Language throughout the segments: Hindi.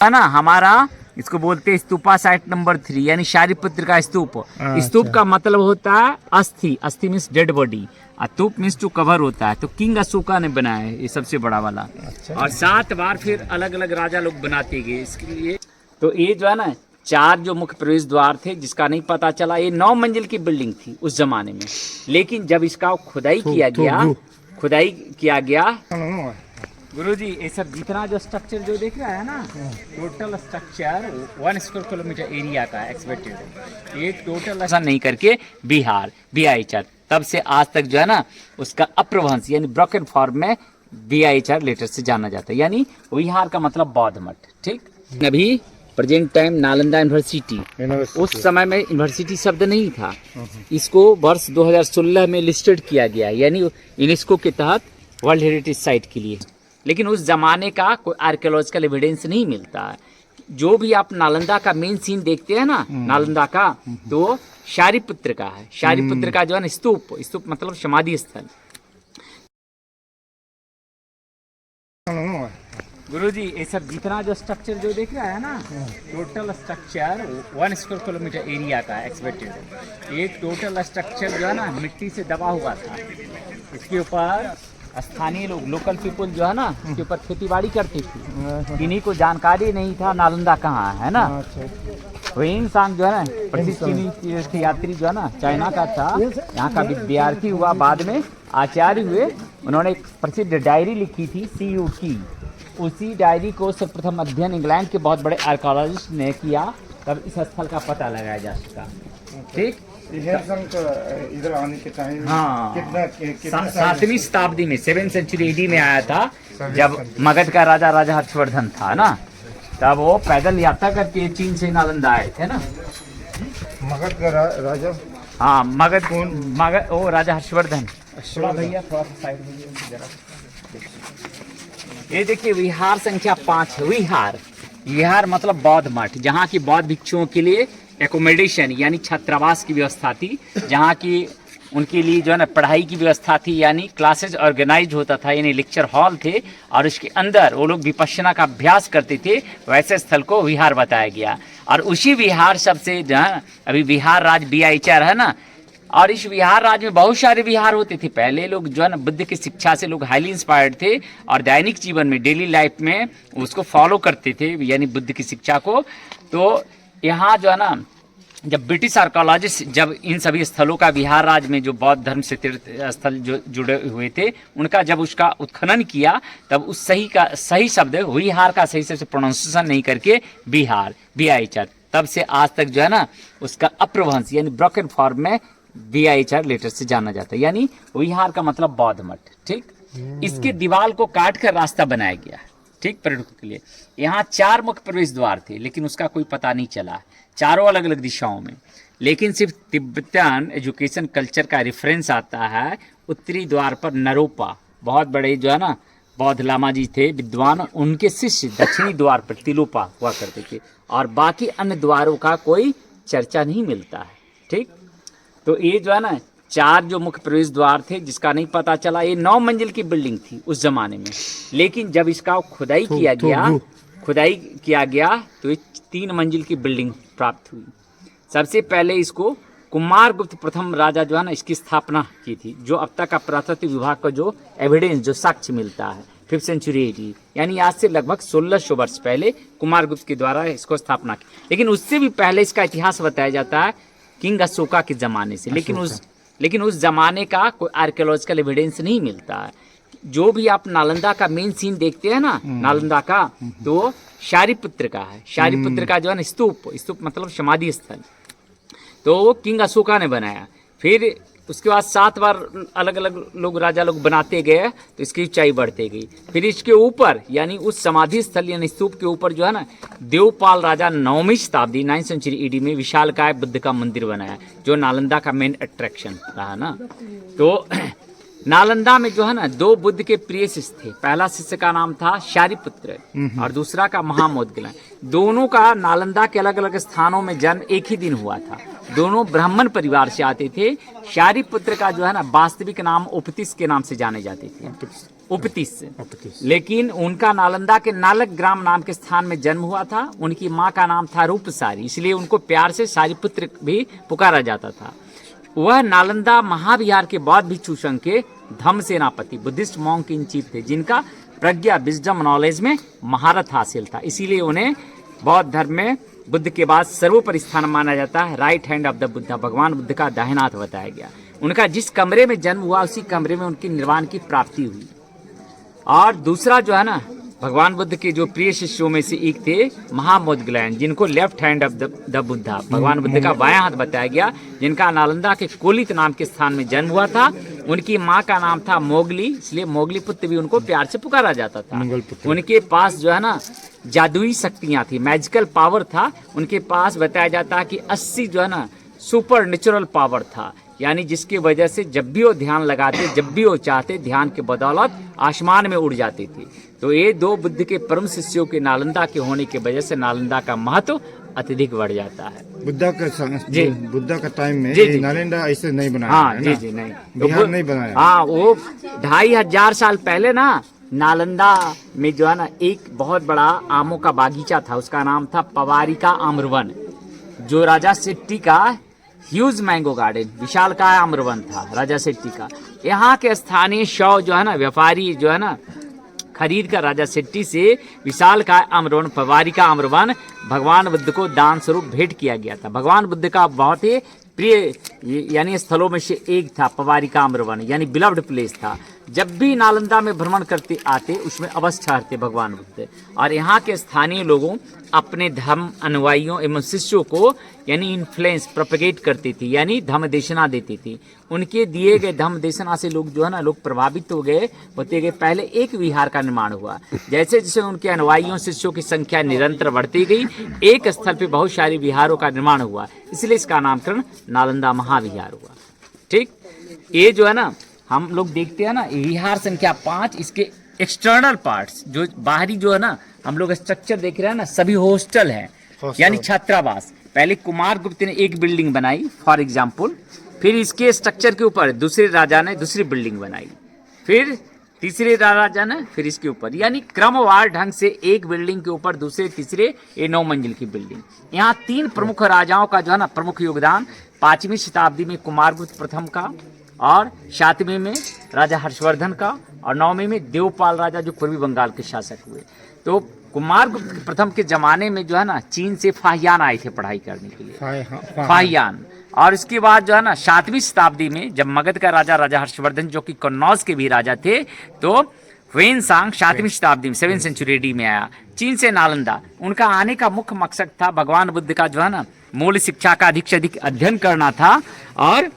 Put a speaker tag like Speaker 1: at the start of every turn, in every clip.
Speaker 1: है ना हमारा, इसको बोलते हैं स्तूपा साइट नंबर 3 यानी शारिपुत्र का स्तूप। स्तूप का मतलब होता है अस्थि, अस्थि मीन्स डेड बॉडी, और स्तूप मीन्स टू कवर होता है। तो किंग अशोका ने बनाया है ये सबसे बड़ा वाला। और 7 बार फिर अलग अलग राजा लोग बनाते गए इसके लिए। तो ये जो है ना 4 जो मुख्य प्रवेश द्वार थे, जिसका नहीं पता चला। ये 9 मंजिल की बिल्डिंग थी उस जमाने में, लेकिन जब इसका खुदाई किया गया गुरुजी, ये सब जितना जो स्ट्रक्चर जो देख रहा है ना, total structure 1 square kilometre area का एक्सपेक्टेड है। ये टोटल ऐसा नहीं करके BIHR तब से आज तक जो है ना उसका अप्रभंश यानी ब्रोकन फॉर्म में BIHR लेटर से जाना जाता है, यानी विहार का मतलब बौद्ध मठ। ठीक, अभी प्रेजेंट टाइम नालंदा यूनिवर्सिटी, उस समय में यूनिवर्सिटी शब्द नहीं था। इसको वर्ष 2016 में लिस्टेड किया गया, यानी यूनेस्को के तहत वर्ल्ड हेरिटेज साइट के लिए। लेकिन उस जमाने का कोई आर्कियोलॉजिकल एविडेंस नहीं मिलता है। जो भी आप नालंदा का मेन सीन देखते हैं ना नालंदा का, तो शारिपुत्र का है। शारिपुत्र का जो है ना स्तूप मतलब समाधि स्थल। गुरुजी, ये सब जितना जो स्ट्रक्चर जो देख रहा है ना, total structure 1 square kilometre area का एक्सपेक्टेड है। ये टोटल स्ट्रक्चर जो है ना मिट्टी से दबा हुआ था। इसके ऊपर स्थानीय लोग, लोकल पीपल जो है ना, इसके ऊपर खेती बाड़ी करती थी। इन्हीं को जानकारी नहीं था नालंदा कहाँ है ना। वेइंग सांग जो है ना प्रसिद्ध चीनी तीर्थ यात्री जो है ना चाइना का था, यहाँ का विद्यार्थी हुआ, बाद में आचार्य हुए। उन्होंने एक प्रसिद्ध डायरी लिखी थी CUT। उसी डायरी को सर्वप्रथम अध्ययन इंग्लैंड के बहुत बड़े आर्कियोलॉजिस्ट ने किया, तब इस स्थल का पता लगाया जा सका। ठीक,
Speaker 2: इधर आने के टाइम
Speaker 1: हाँ,
Speaker 2: कितना
Speaker 1: 7वीं शताब्दी में 7th सेंचुरी AD में आया था, जब मगध का राजा हर्षवर्धन था ना, तब वो पैदल यात्रा करके चीन से नालंदा आए थे ना।
Speaker 2: मगध का राजा,
Speaker 1: हाँ मगध ओ राजा हर्षवर्धन। थोड़ा भैया थोड़ा सा साइड में जरा। ये देखिए विहार संख्या 5 है। विहार मतलब बौद्ध मठ, जहाँ की बौद्ध भिक्षुओं के लिए एकोमोडेशन यानी छात्रावास की व्यवस्था थी, जहाँ की उनके लिए जो है ना पढ़ाई की व्यवस्था थी, यानी क्लासेज ऑर्गेनाइज होता था, यानी लेक्चर हॉल थे, और उसके अंदर वो लोग विपश्यना का अभ्यास करते थे। वैसे स्थल को विहार बताया गया। और उसी विहार सबसे जो है अभी विहार राज BIHR है ना, और इस विहार राज में बहुत सारे विहार होते थे। पहले लोग जो है ना बुद्ध की शिक्षा से लोग हाईली इंस्पायर्ड थे, और दैनिक जीवन में डेली लाइफ में उसको फॉलो करते थे, यानी बुद्ध की शिक्षा को। तो यहाँ जो है ना जब ब्रिटिश आर्कियोलॉजिस्ट जब इन सभी स्थलों का विहार राज में जो बौद्ध धर्म से तीर्थ स्थल जो जुड़े हुए थे, उनका जब उसका उत्खनन किया, तब उस सही शब्द विहार का सही से प्रोनाउंसिएशन नहीं करके बिहार BIHR तब से आज तक जो है ना उसका अप्रभंश यानी ब्रोकन फॉर्म में BIHR लेटर से जाना जाता है, यानी विहार का मतलब बौद्ध मठ। ठीक, इसके दीवार को काट कर रास्ता बनाया गया। ठीक, पर्यटकों के लिए। यहाँ 4 मुख्य प्रवेश द्वार थे, लेकिन उसका कोई पता नहीं चला, चारों अलग अलग दिशाओं में। लेकिन सिर्फ तिब्बतन एजुकेशन कल्चर का रेफरेंस आता है। उत्तरी द्वार पर नरोपा, बहुत बड़े जो है ना बौद्ध लामा जी थे विद्वान, उनके शिष्य दक्षिणी द्वार पर तिलोपा हुआ करते थे, और बाकी अन्य द्वारों का कोई चर्चा नहीं मिलता है। ठीक, तो ये जो है ना 4 जो मुख्य प्रवेश द्वार थे, जिसका नहीं पता चला। ये 9 मंजिल की बिल्डिंग थी उस जमाने में, लेकिन जब इसका खुदाई किया गया तो ये 3 मंजिल की बिल्डिंग प्राप्त हुई। सबसे पहले इसको कुमारगुप्त प्रथम राजा जो है ना इसकी स्थापना की थी, जो अब तक का पुरातत्व विभाग का जो एविडेंस जो साक्ष्य मिलता है 5th सेंचुरी AD, यानी आज से लगभग 1600 वर्ष पहले कुमारगुप्त के द्वारा इसको स्थापना की। लेकिन उससे भी पहले इसका इतिहास बताया जाता है किंग अशोका के ज़माने से, लेकिन उस ज़माने का कोई आर्कियोलॉजिकल एविडेंस नहीं मिलता है। जो भी आप नालंदा का मेन सीन देखते हैं ना नालंदा का, तो शारिपुत्र का है। शारिपुत्र का जो है ना स्तूप मतलब समाधि स्थल, तो वो किंग अशोका ने बनाया। फिर उसके बाद 7 बार अलग अलग लोग राजा लोग बनाते गए, तो इसकी ऊंचाई बढ़ते गई। फिर इसके ऊपर यानी उस समाधि स्थल यानी स्तूप के ऊपर जो है ना देवपाल राजा 9वीं शताब्दी 9th सेंचुरी AD में विशालकाय बुद्ध का मंदिर बनाया, जो नालंदा का मेन अट्रैक्शन रहा ना। तो नालंदा में जो है ना 2 बुद्ध के प्रिय शिष्य थे। पहला शिष्य का नाम था शारिपुत्र और दूसरा का महामोदगल। दोनों का नालंदा के अलग अलग स्थानों में जन्म एक ही दिन हुआ था। दोनों ब्राह्मण परिवार से आते थे। शारिपुत्र का जो है ना वास्तविक नाम उपतिश के नाम से जाने जाते थे, उपतिश। लेकिन उनका नालंदा के नालक ग्राम नाम के स्थान में जन्म हुआ था। उनकी माँ का नाम था रूपसारी, इसलिए उनको प्यार से शारिपुत्र भी पुकारा जाता था। वह नालंदा महाविहार के बौद्ध भिक्षु संघ के धम्म सेनापति बुद्धिस्ट मॉन्क इन चीफ थे, जिनका प्रज्ञा विजडम नॉलेज में महारत हासिल था। इसीलिए उन्हें बौद्ध धर्म में बुद्ध के बाद सर्वोपरि स्थान माना जाता है। Right hand of the Buddha, भगवान बुद्ध का दाहिना हाथ बताया गया। उनका जिस कमरे में जन्म हुआ उसी कमरे में उनकी निर्वाण की प्राप्ति हुई। और दूसरा जो है ना, भगवान बुद्ध के जो प्रिय शिष्यों में से एक थे महामोदगल, जिनको left hand of the Buddha, भगवान बुद्ध का बायां हाथ बताया गया, जिनका नालंदा के कोलित नाम के स्थान में जन्म हुआ था। उनकी माँ का नाम था मोगली, इसलिए मोगली पुत्र भी उनको प्यार से पुकारा जाता था। उनके पास जो है ना जादुई शक्तियां थी, मैजिकल पावर था। उनके पास बताया जाता है कि 80 जो है ना सुपर नेचुरल पावर था, यानी जिसकी वजह से जब भी वो ध्यान लगाते, जब भी वो चाहते, ध्यान के बदौलत आसमान में उड़ जाते थे। तो ये 2 बुद्ध के परम शिष्यों के नालंदा के होने की वजह से नालंदा का महत्व अत्यधिक बढ़ जाता है।
Speaker 2: बुद्धा का टाइम में
Speaker 1: जी।
Speaker 2: नालंदा ऐसे नहीं बनाया।
Speaker 1: हाँ
Speaker 2: है
Speaker 1: जी
Speaker 2: ना?
Speaker 1: जी नहीं,
Speaker 2: बिहार नहीं बनाया।
Speaker 1: हाँ, वो 2500 साल पहले ना नालंदा में जो है ना एक बहुत बड़ा आमों का बागीचा था। उसका नाम था पवारिका आम्रवन, जो राजा शेट्टी का ह्यूज मैंगो गार्डन, विशालकाय आम्रवन था राजा शेट्टी का। यहाँ के स्थानीय शव जो है ना व्यापारी जो है ना खरीद कर राजा शेट्टी से विशालकाय आम्रवन, पवारिका आम्रवन भगवान बुद्ध को दान स्वरूप भेंट किया गया था। भगवान बुद्ध का बहुत ही प्रिय यानी स्थलों में से एक था पवारिका आम्रवन, यानी बिलव्ड प्लेस था। जब भी नालंदा में भ्रमण करते आते उसमें अवश्य ठहरते भगवान बुद्ध। और यहाँ के स्थानीय लोगों अपने धर्म अनुयायियों एवं शिष्यों को यानी इन्फ्लुएंस प्रोपेगेट करती थी, यानी धम्म देशना देती थी। उनके दिए गए धम्म देशना से लोग जो है ना लोग प्रभावित हो गए, होते गए। पहले एक विहार का निर्माण हुआ, जैसे जैसे उनके अनुयायियों शिष्यों की संख्या निरंतर बढ़ती गई, एक स्थल पे बहुत सारे विहारों का निर्माण हुआ, इसलिए इसका नामकरण नालंदा महाविहार हुआ। ठीक, ये जो है ना हम लोग देखते हैं ना विहार संख्या 5, इसके एक्सटर्नल पार्ट्स जो बाहरी जो है ना हम लोग स्ट्रक्चर देख रहे हैं ना, सभी हॉस्टल हैं, यानी छात्रावास। पहले कुमार गुप्त ने एक बिल्डिंग बनाई फॉर एग्जाम्पल, फिर इसके स्ट्रक्चर के ऊपर दूसरे राजा ने दूसरी बिल्डिंग बनाई, फिर तीसरे राजा ने फिर इसके ऊपर, यानी क्रमवार ढंग से एक बिल्डिंग के ऊपर दूसरे तीसरे, ये 9 मंजिल की बिल्डिंग। यहाँ 3 प्रमुख राजाओं का जो है ना प्रमुख योगदान, 5वीं शताब्दी में कुमारगुप्त प्रथम का, और 7वीं में राजा हर्षवर्धन का, और 9वीं में देवपाल राजा जो पूर्वी बंगाल के शासक हुए। तो कुमारगुप्त प्रथम के जमाने में जो है ना चीन से फाहियान आए थे पढ़ाई करने के लिए, फाहियान। और इसके बाद जो है ना 7वीं शताब्दी में जब मगध का राजा हर्षवर्धन जो कि कन्नौज के भी राजा थे, तो ह्वेनसांग 7वीं शताब्दी में 7th सेंचुरी AD में आया चीन से नालंदा। उनका आने का मुख्य मकसद था भगवान बुद्ध का जो है ना मूल शिक्षा का अधिक से अधिक अध्ययन करना था। और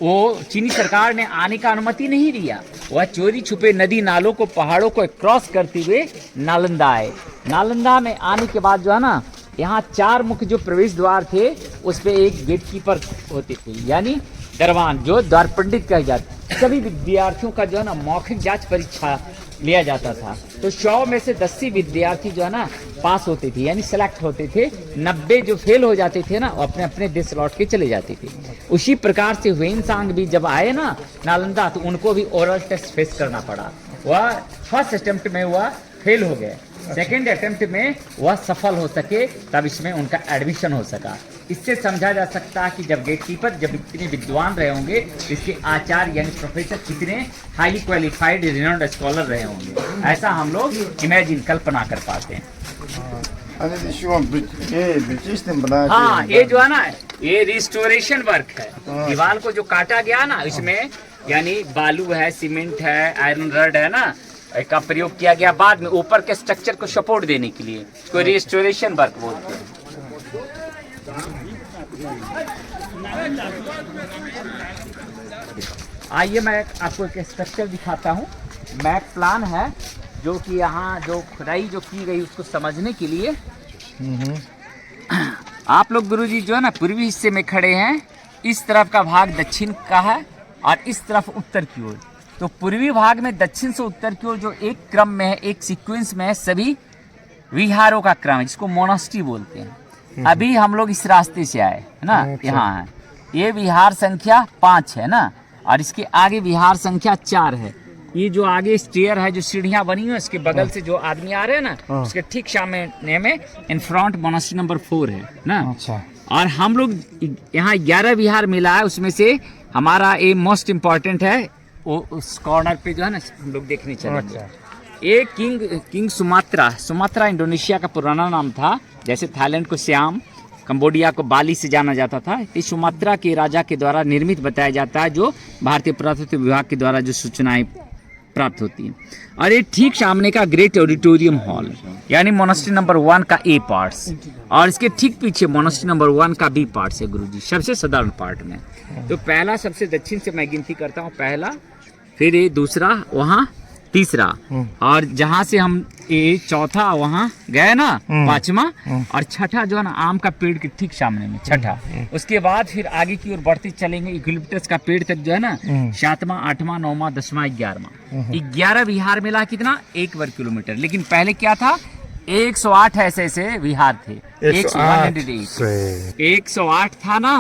Speaker 1: वो चीनी सरकार ने आने का अनुमति नहीं दिया, वह चोरी छुपे नदी नालों को पहाड़ों को क्रॉस करते हुए नालंदा आए। नालंदा में आने के बाद जो है ना यहाँ 4 मुख्य जो प्रवेश द्वार थे उस पे एक गेट कीपर होते थे, यानी दरबान, जो द्वार पंडित कहे जाते। सभी विद्यार्थियों का जो है ना मौखिक जांच परीक्षा लिया जाता था। तो 100 में से 80 विद्यार्थी जो है ना पास होते थे, यानी सेलेक्ट होते थे। 90 जो फेल हो जाते थे ना वो अपने अपने देश लौट के चले जाते थे। उसी प्रकार से ह्वेनसांग भी जब आए ना नालंदा, तो उनको भी ओरल टेस्ट फेस करना पड़ा। वह फर्स्ट अटेम्प्ट में वह फेल हो गए, सेकेंड अटेम्प्ट में वह सफल हो सके, तब इसमें उनका एडमिशन हो सका। इससे समझा जा सकता है कि जब गेटकीपर जब इतने विद्वान रहे होंगे, इसके आचार्य यानी प्रोफेसर कितने हाईली क्वालिफाइड रिनाउंड स्कॉलर रहे होंगे, ऐसा हम लोग इमेजिन कल्पना कर पाते हैं।
Speaker 2: ब्रिटिश ने बनाया।
Speaker 1: हाँ, ये जो है ना ये रिस्टोरेशन वर्क है। दीवार को जो काटा गया ना इसमें यानी बालू है, सीमेंट है, आयरन रड है ना, का प्रयोग किया गया बाद में ऊपर के स्ट्रक्चर को सपोर्ट देने के लिए, इसको रिस्टोरेशन वर्क बोलते हैं। आइए मैं आपको एक स्ट्रक्चर दिखाता हूँ। मैप प्लान है जो कि यहाँ जो खुदाई जो की गई उसको समझने के लिए। आप लोग गुरुजी जो है ना पूर्वी हिस्से में खड़े हैं, इस तरफ का भाग दक्षिण का है और इस तरफ उत्तर की ओर। तो पूर्वी भाग में दक्षिण से उत्तर की ओर जो एक क्रम में है, एक सीक्वेंस में है, सभी विहारों का क्रम है, जिसको मोनास्ट्री बोलते हैं। अभी हम लोग इस रास्ते से आए है ना, यहाँ है। ये विहार संख्या 5 है ना, और इसके आगे विहार संख्या 4 है। ये जो आगे स्टेयर है, जो सीढ़ियाँ बनी हुई है, उसके बगल से जो आदमी आ रहे हैं ना, उसके ठीक सामने में इन फ्रंट मोनास्ट्री नंबर 4 है ना।
Speaker 2: अच्छा।
Speaker 1: और हम लोग यहाँ 11 विहार मिला है, उसमें से हमारा ये मोस्ट इम्पोर्टेंट है, वो उस कॉर्नर पे जो है ना हम लोग देखने चलेंगे। ये किंग सुमात्रा इंडोनेशिया का पुराना नाम था। जैसे थाईलैंड को सियाम, कंबोडिया को बाली से जाना जाता था। इस सुमात्रा के राजा के द्वारा निर्मित बताया जाता है, जो भारतीय पुरातत्व विभाग के द्वारा जो सूचनाएं प्राप्त होती हैं। और ये ठीक सामने का ग्रेट ऑडिटोरियम हॉल, यानी मोनास्ट्री नंबर 1 का ए पार्ट्स, और इसके ठीक पीछे मोनास्ट्री नंबर 1 का बी पार्ट्स है गुरुजी, सबसे साधारण पार्ट में। तो पहला सबसे दक्षिण से मैं गिनती करता हूँ, पहला, फिर ये दूसरा, वहाँ तीसरा, और जहाँ से हम ये चौथा वहाँ गए ना, 5वां, और छठा जो है ना आम का पेड़ के ठीक सामने में छठा। उसके बाद फिर आगे की ओर बढ़ते चलेंगे, यूकलिप्टस का पेड़ तक जो है ना 7वां, 8वां, 9वां, 10वां, 11वां। 11 विहार मिला कितना, 1 वर्ग किलोमीटर। लेकिन पहले क्या था, 108 ऐसे विहार थे। 108 था ना,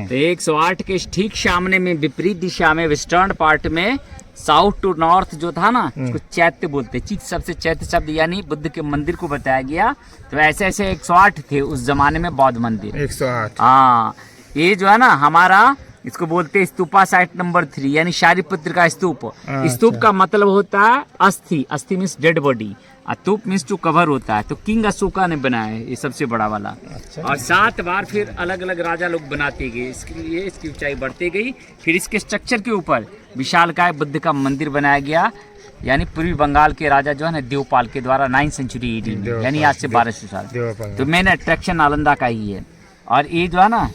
Speaker 1: तो 108 के ठीक सामने में विपरीत दिशा में वेस्टर्न पार्ट में साउथ टू नॉर्थ जो था ना, उसको चैत्य बोलते। चित सबसे चैत्य शब्द यानी बुद्ध के मंदिर को बताया गया। तो ऐसे 108 थे उस जमाने में बौद्ध मंदिर।
Speaker 2: 108।
Speaker 1: हाँ, ये जो है ना हमारा, इसको बोलते हैं स्तूपा साइट नंबर 3, यानी शारिपुत्र का स्तूप। स्तूप का मतलब होता है अस्थि, अस्थि मीन्स डेड बॉडी, और तूप मीन्स टू कवर होता है। तो किंग अशोका ने बनाया है ये सबसे बड़ा वाला। और 7 बार फिर अलग अलग राजा लोग बनाते गए, इसके लिए इसकी ऊंचाई बढ़ती गई। फिर इसके स्ट्रक्चर के ऊपर विशालकाय बुद्ध का मंदिर बनाया गया, यानी पूर्वी बंगाल के राजा जो है ना देवपाल के द्वारा 9वीं सेंचुरी AD में, यानी आज से 1200 साल। तो मेन अट्रैक्शन नालंदा का ही है। और ये जो है ना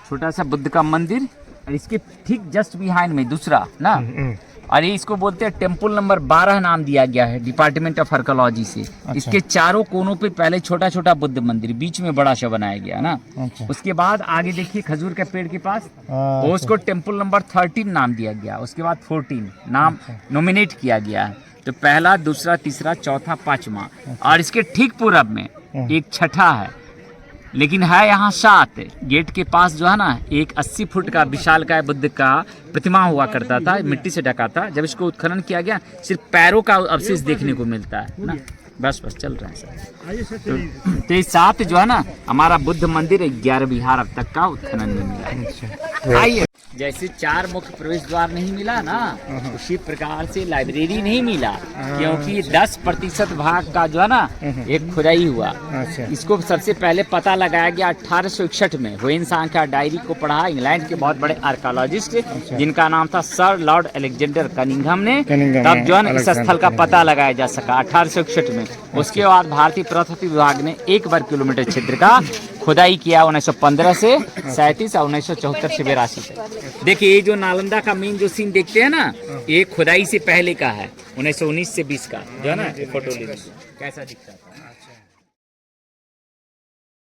Speaker 1: छोटा सा बुद्ध का मंदिर, और इसके ठीक जस्ट बिहाइंड में दूसरा ना, और ये इसको बोलते हैं टेम्पल नंबर 12 नाम दिया गया है डिपार्टमेंट ऑफ आर्कियोलॉजी से। इसके चारों कोनों पे पहले छोटा छोटा बुद्ध मंदिर, बीच में बड़ा सा बनाया गया ना। उसके बाद आगे देखिए खजूर के पेड़ के पास, वो उसको टेम्पल नंबर 13 नाम दिया गया। उसके बाद 14 नाम नॉमिनेट किया गया है। तो पहला, दूसरा, तीसरा, चौथा, 5वां, और इसके ठीक पूरब में एक छठा है, लेकिन है यहाँ 7। गेट के पास जो है ना एक 80 फुट का विशालकाय बुद्ध का प्रतिमा हुआ करता था, मिट्टी से ढका था। जब इसको उत्खनन किया गया, सिर्फ पैरों का अवशेष देखने को मिलता है ना। बस चल रहा है सर। तो ये 7 जो है ना हमारा बुद्ध मंदिर 11 विहार अब तक का उत्खनन में मिला है। आइए, जैसे 4 मुख्य प्रवेश द्वार नहीं मिला ना, उसी प्रकार से लाइब्रेरी नहीं मिला, क्योंकि 10% भाग का जो है ना एक खुदाई हुआ। इसको सबसे पहले पता लगाया गया 1861 में। हुएन सांग का डायरी को पढ़ा इंग्लैंड के बहुत बड़े आर्कियोलॉजिस्ट, जिनका नाम था सर लॉर्ड अलेक्जेंडर कनिंघम ने। तब जो है ना इस स्थल का पता लगाया जा सका 1861 में। उसके बाद भारतीय पुरातत्व विभाग ने 1 वर्ग किलोमीटर क्षेत्र का खुदाई किया 1915 से 37 और 1974 से 82 तक। देखिए ये जो नालंदा का मेन जो सीन देखते हैं ना, ये खुदाई से पहले का है, 1919 से 20 का जो है ना फोटो कैसा दिखता है।